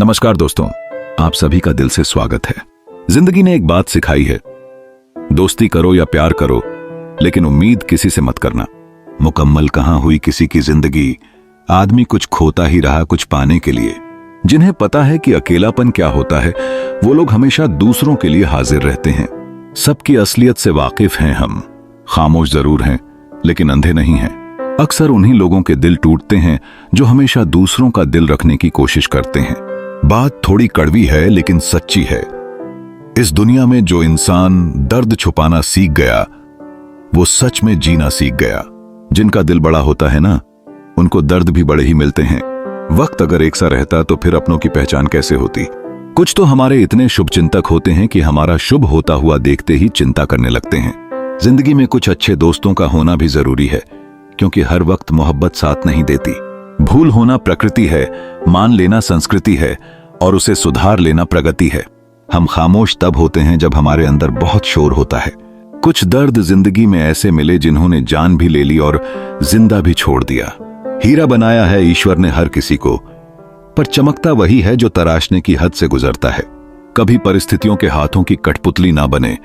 नमस्कार दोस्तों, आप सभी का दिल से स्वागत है। जिंदगी ने एक बात सिखाई है, दोस्ती करो या प्यार करो, लेकिन उम्मीद किसी से मत करना। मुकम्मल कहां हुई किसी की जिंदगी, आदमी कुछ खोता ही रहा कुछ पाने के लिए। जिन्हें पता है कि अकेलापन क्या होता है, वो लोग हमेशा दूसरों के लिए हाजिर रहते हैं। सबकी असलियत से वाकिफ हैं हम, खामोश जरूर हैं लेकिन अंधे नहीं हैं। अक्सर उन्हीं लोगों के दिल टूटते हैं जो हमेशा दूसरों का दिल रखने की कोशिश करते हैं। बात थोड़ी कड़वी है लेकिन सच्ची है। इस दुनिया में जो इंसान दर्द छुपाना सीख गया, वो सच में जीना सीख गया। जिनका दिल बड़ा होता है ना, उनको दर्द भी बड़े ही मिलते हैं। वक्त अगर एक सा रहता तो फिर अपनों की पहचान कैसे होती। कुछ तो हमारे इतने शुभचिंतक होते हैं कि हमारा शुभ होता हुआ देखते ही चिंता करने लगते हैं। जिंदगी में कुछ अच्छे दोस्तों का होना भी जरूरी है, क्योंकि हर वक्त मोहब्बत साथ नहीं देती। भूल होना प्रकृति है, मान लेना संस्कृति है और उसे सुधार लेना प्रगति है। हम खामोश तब होते हैं जब हमारे अंदर बहुत शोर होता है। कुछ दर्द जिंदगी में ऐसे मिले जिन्होंने जान भी ले ली और जिंदा भी छोड़ दिया। हीरा बनाया है ईश्वर ने हर किसी को, पर चमकता वही है जो तराशने की हद से गुजरता है। कभी परिस्थितियों के हाथों की कठपुतली ना बने,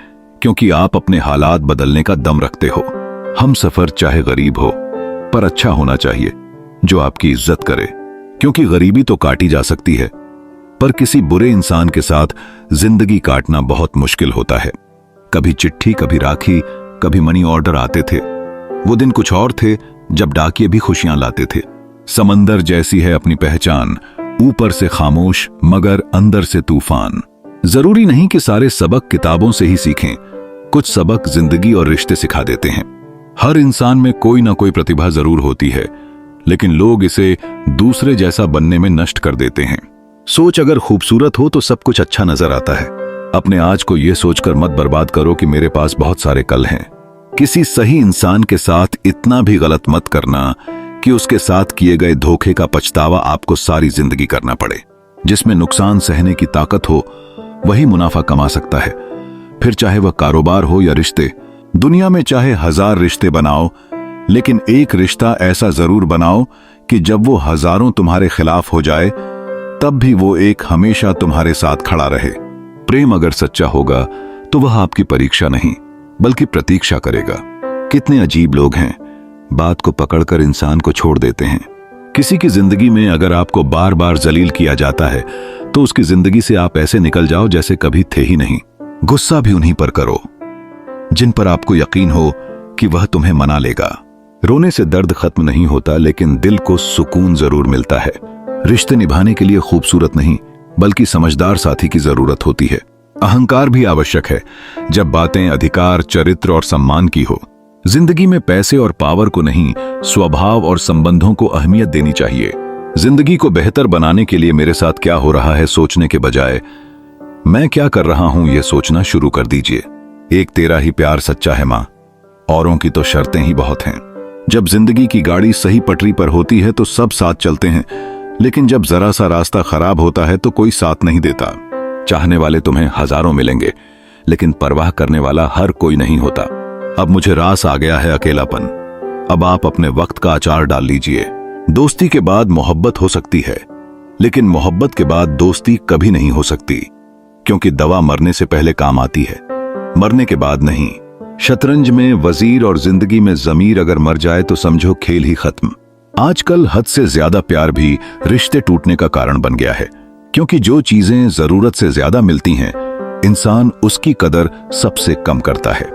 क्योंकि आप अपने हालात बदलने का दम रखते हो। हम सफर चाहे गरीब हो, पर अच्छा होना चाहिए जो आपकी इज्जत करे, क्योंकि गरीबी तो काटी जा सकती है, पर किसी बुरे इंसान के साथ जिंदगी काटना बहुत मुश्किल होता है। कभी चिट्ठी, कभी राखी, कभी मनी ऑर्डर आते थे। वो दिन कुछ और थे जब डाकिये भी खुशियां लाते थे। समंदर जैसी है अपनी पहचान, ऊपर से खामोश मगर अंदर से तूफान। जरूरी नहीं कि सारे सबक किताबों से ही सीखें, कुछ सबक जिंदगी और रिश्ते सिखा देते हैं। हर इंसान में कोई ना कोई प्रतिभा जरूर होती है, लेकिन लोग इसे दूसरे जैसा बनने में नष्ट कर देते हैं। सोच अगर खूबसूरत हो तो सब कुछ अच्छा नजर आता है। अपने आज को यह सोचकर मत बर्बाद करो कि मेरे पास बहुत सारे कल हैं। किसी सही इंसान के साथ इतना भी गलत मत करना कि उसके साथ किए गए धोखे का पछतावा आपको सारी जिंदगी करना पड़े। जिसमें नुकसान सहने की ताकत हो, वही मुनाफा कमा सकता है, फिर चाहे वह कारोबार हो या रिश्ते। दुनिया में चाहे 1000 रिश्ते बनाओ, लेकिन एक रिश्ता ऐसा जरूर बनाओ कि जब वो हजारों तुम्हारे खिलाफ हो जाए, तब भी वो एक हमेशा तुम्हारे साथ खड़ा रहे। प्रेम अगर सच्चा होगा तो वह आपकी परीक्षा नहीं बल्कि प्रतीक्षा करेगा। कितने अजीब लोग हैं, बात को पकड़कर इंसान को छोड़ देते हैं। किसी की जिंदगी में अगर आपको बार बार जलील किया जाता है तो उसकी जिंदगी से आप ऐसे निकल जाओ जैसे कभी थे ही नहीं। गुस्सा भी उन्हीं पर करो जिन पर आपको यकीन हो कि वह तुम्हें मना लेगा। रोने से दर्द खत्म नहीं होता, लेकिन दिल को सुकून जरूर मिलता है। रिश्ते निभाने के लिए खूबसूरत नहीं बल्कि समझदार साथी की जरूरत होती है। अहंकार भी आवश्यक है जब बातें अधिकार, चरित्र और सम्मान की हो। जिंदगी में पैसे और पावर को नहीं, स्वभाव और संबंधों को अहमियत देनी चाहिए। जिंदगी को बेहतर बनाने के लिए मेरे साथ क्या हो रहा है सोचने के बजाय मैं क्या कर रहा हूं यह सोचना शुरू कर दीजिए। एक तेरा ही प्यार सच्चा है मां, औरों की तो शर्तें ही बहुत हैं। जब जिंदगी की गाड़ी सही पटरी पर होती है तो सब साथ चलते हैं, लेकिन जब जरा सा रास्ता खराब होता है तो कोई साथ नहीं देता। चाहने वाले तुम्हें हजारों मिलेंगे, लेकिन परवाह करने वाला हर कोई नहीं होता। अब मुझे रास आ गया है अकेलापन। अब आप अपने वक्त का अचार डाल लीजिए। दोस्ती के बाद मोहब्बत हो सकती है, लेकिन मोहब्बत के बाद दोस्ती कभी नहीं हो सकती, क्योंकि दवा मरने से पहले काम आती है, मरने के बाद नहीं। शतरंज में वजीर और जिंदगी में जमीर अगर मर जाए तो समझो खेल ही खत्म। आजकल हद से ज्यादा प्यार भी रिश्ते टूटने का कारण बन गया है, क्योंकि जो चीजें जरूरत से ज्यादा मिलती हैं, इंसान उसकी कदर सबसे कम करता है।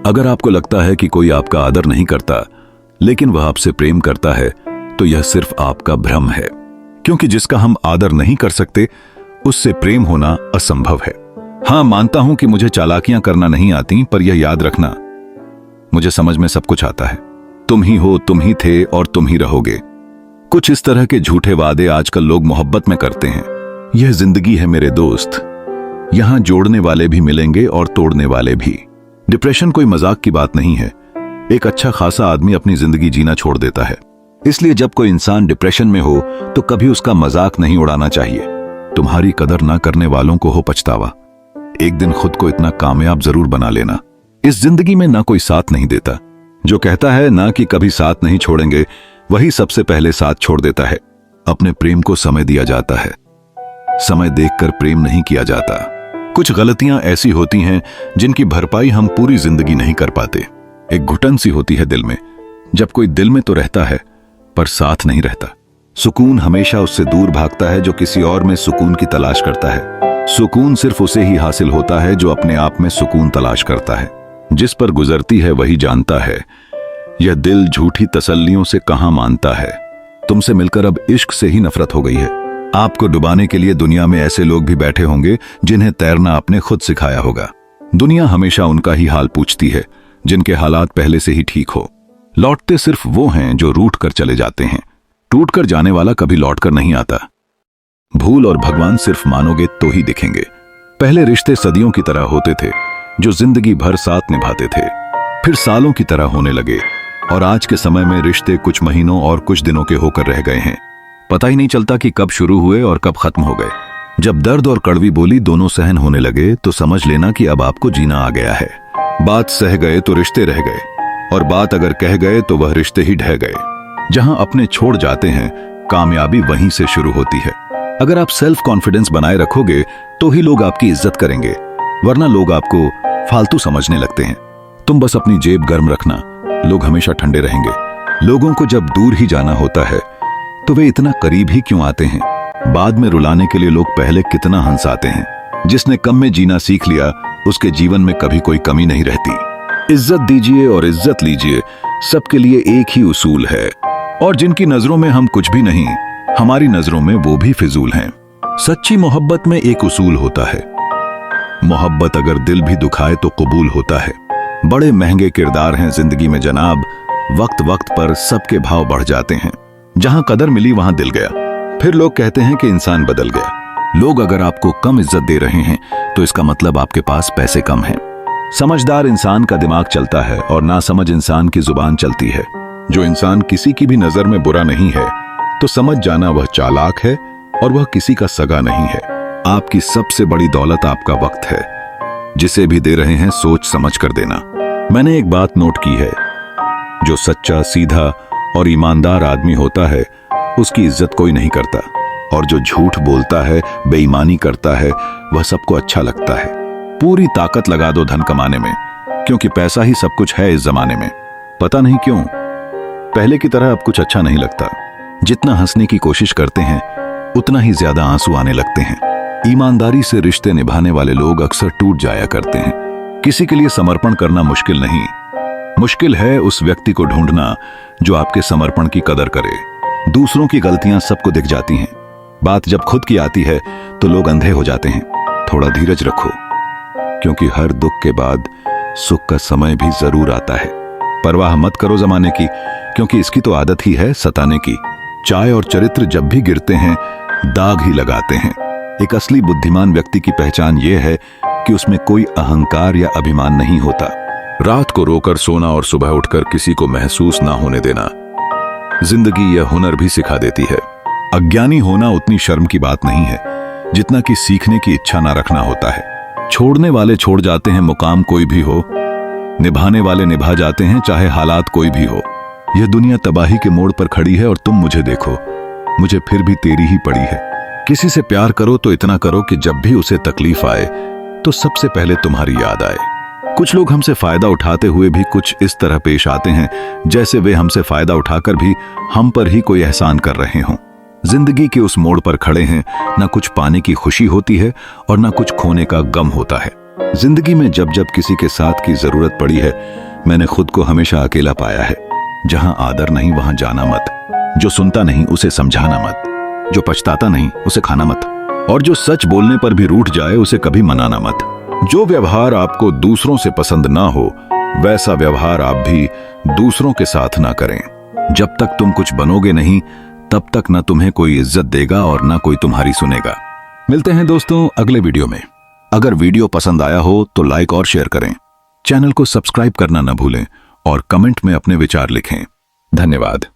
अगर आपको लगता है कि कोई आपका आदर नहीं करता, लेकिन वह आपसे प्रेम करता है, तो यह सिर्फ आपका भ्रम है, क्योंकि जिसका हम आदर नहीं कर सकते, उससे प्रेम होना असंभव है। हाँ, मानता हूं कि मुझे चालाकियां करना नहीं आती, पर यह याद रखना, मुझे समझ में सब कुछ आता है। तुम ही हो, तुम ही थे और तुम ही रहोगे। कुछ इस तरह के झूठे वादे आजकल लोग मोहब्बत में करते हैं। यह जिंदगी है मेरे दोस्त, यहां जोड़ने वाले भी मिलेंगे और तोड़ने वाले भी। डिप्रेशन कोई मजाक की बात नहीं है। एक अच्छा खासा आदमी अपनी जिंदगी जीना छोड़ देता है। इसलिए जब कोई इंसान डिप्रेशन में हो तो कभी उसका मजाक नहीं उड़ाना चाहिए। तुम्हारी कदर ना करने वालों को हो पछतावा। एक दिन खुद को इतना कामयाब जरूर बना लेना। इस जिंदगी में ना कोई साथ नहीं देता। जो कहता है ना कि कभी साथ नहीं छोड़ेंगे, वही सबसे पहले साथ छोड़ देता है। अपने प्रेम को समय दिया जाता है, समय देखकर प्रेम नहीं किया जाता। कुछ गलतियां ऐसी होती हैं जिनकी भरपाई हम पूरी जिंदगी नहीं कर पाते। एक घुटन सी होती है दिल में, जब कोई दिल में तो रहता है पर साथ नहीं रहता। सुकून हमेशा उससे दूर भागता है जो किसी और में सुकून की तलाश करता है। सुकून सिर्फ उसे ही हासिल होता है जो अपने आप में सुकून तलाश करता है। जिस पर गुजरती है वही जानता है, यह दिल झूठी तसल्लियों से कहां मानता है। तुमसे मिलकर अब इश्क से ही नफरत हो गई है। आपको डुबाने के लिए दुनिया में ऐसे लोग भी बैठे होंगे जिन्हें तैरना आपने खुद सिखाया होगा। दुनिया हमेशा उनका ही हाल पूछती है जिनके हालात पहले से ही ठीक हो। लौटते सिर्फ वो हैं जो रूठ कर चले जाते हैं। टूट कर जाने वाला कभी लौट कर नहीं आता। भूल और भगवान सिर्फ मानोगे तो ही दिखेंगे। पहले रिश्ते सदियों की तरह होते थे जो जिंदगी भर साथ निभाते थे, फिर सालों की तरह होने लगे और आज के समय में रिश्ते कुछ महीनों और कुछ दिनों के होकर रह गए हैं। पता ही नहीं चलता कि कब शुरू हुए और कब खत्म हो गए। जब दर्द और कड़वी बोली दोनों सहन होने लगे तो समझ लेना कि अब आपको जीना आ गया है। बात सह गए तो रिश्ते रह गए और बात अगर कह गए तो वह रिश्ते ही ढह गए। जहां अपने छोड़ जाते हैं कामयाबी वहीं से शुरू होती है। अगर आप सेल्फ कॉन्फिडेंस बनाए रखोगे तो ही लोग आपकी इज्जत करेंगे, वरना लोग आपको फालतू समझने लगते हैं। तुम बस अपनी जेब गर्म रखना, लोग हमेशा ठंडे रहेंगे। लोगों को जब दूर ही जाना होता है तो वे इतना करीब ही क्यों आते हैं। बाद में रुलाने के लिए लोग पहले कितना हंसाते हैं। जिसने कम में जीना सीख लिया उसके जीवन में कभी कोई कमी नहीं रहती। इज्जत दीजिए और इज्जत लीजिए, सबके लिए एक ही उसूल है। और जिनकी नजरों में हम कुछ भी नहीं, हमारी नजरों में वो भी फिजूल हैं। सच्ची मोहब्बत में एक उसूल होता है, मोहब्बत अगर दिल भी दुखाए तो कबूल होता है। बड़े महंगे किरदार हैं जिंदगी में जनाब, वक्त वक्त पर सबके भाव बढ़ जाते हैं। जहां कदर मिली वहां दिल गया, फिर लोग कहते हैं कि इंसान बदल गया। लोग अगर आपको कम इज्जत दे रहे हैं तो इसका मतलब आपके पास पैसे कम हैं। समझदार इंसान का दिमाग चलता है और नासमझ इंसान की जुबान चलती है। जो इंसान किसी की भी नजर में बुरा नहीं है तो समझ जाना वह चालाक है और वह किसी का सगा नहीं है। आपकी सबसे बड़ी दौलत आपका वक्त है। जिसे भी दे रहे हैं सोच समझ कर देना। मैंने एक बात नोट की है, जो सच्चा, सीधा और ईमानदार आदमी होता है उसकी इज्जत कोई नहीं करता, और जो झूठ बोलता है, बेईमानी करता है, वह सबको अच्छा लगता है। पूरी ताकत लगा दो धन कमाने में, क्योंकि पैसा ही सब कुछ है इस जमाने में। पता नहीं क्यों पहले की तरह अब कुछ अच्छा नहीं लगता। जितना हंसने की कोशिश करते हैं उतना ही ज्यादा आंसू आने लगते हैं। ईमानदारी से रिश्ते निभाने वाले लोग अक्सर टूट जाया करते हैं। किसी के लिए समर्पण करना मुश्किल नहीं, मुश्किल है उस व्यक्ति को ढूंढना जो आपके समर्पण की कदर करे। दूसरों की गलतियां सबको दिख जाती हैं, बात जब खुद की आती है तो लोग अंधे हो जाते हैं। थोड़ा धीरज रखो, क्योंकि हर दुख के बाद सुख का समय भी जरूर आता है। परवाह मत करो जमाने की, क्योंकि इसकी तो आदत ही है सताने की। चाय और चरित्र जब भी गिरते हैं दाग ही लगाते हैं। एक असली बुद्धिमान व्यक्ति की पहचान यह है कि उसमें कोई अहंकार या अभिमान नहीं होता। रात को रोकर सोना और सुबह उठकर किसी को महसूस ना होने देना। जिंदगी यह हुनर भी सिखा देती है। अज्ञानी होना उतनी शर्म की बात नहीं है जितना कि सीखने की इच्छा ना रखना होता है। छोड़ने वाले छोड़ जाते हैं मुकाम कोई भी हो, निभाने वाले निभा जाते हैं चाहे हालात कोई भी हो। यह दुनिया तबाही के मोड़ पर खड़ी है और तुम मुझे देखो, मुझे फिर भी तेरी ही पड़ी है। किसी से प्यार करो तो इतना करो कि जब भी उसे तकलीफ आए तो सबसे पहले तुम्हारी याद आए। कुछ लोग हमसे फायदा उठाते हुए भी कुछ इस तरह पेश आते हैं जैसे वे हमसे फायदा उठाकर भी हम पर ही कोई एहसान कर रहे हों। जिंदगी के उस मोड़ पर खड़े हैं, ना कुछ पाने की खुशी होती है और ना कुछ खोने का गम होता है। जिंदगी में जब जब किसी के साथ की जरूरत पड़ी है, मैंने खुद को हमेशा अकेला पाया है। जहां आदर नहीं वहां जाना मत, जो सुनता नहीं उसे समझाना मत, जो पछताता नहीं उसे खाना मत, और जो सच बोलने पर भी रूठ जाए उसे कभी मनाना मत। जो व्यवहार आपको दूसरों से पसंद ना हो वैसा व्यवहार आप भी दूसरों के साथ ना करें। जब तक तुम कुछ बनोगे नहीं तब तक ना तुम्हें कोई इज्जत देगा और ना कोई तुम्हारी सुनेगा। मिलते हैं दोस्तों अगले वीडियो में। अगर वीडियो पसंद आया हो तो लाइक और शेयर करें, चैनल को सब्सक्राइब करना न भूलें और कमेंट में अपने विचार लिखें। धन्यवाद।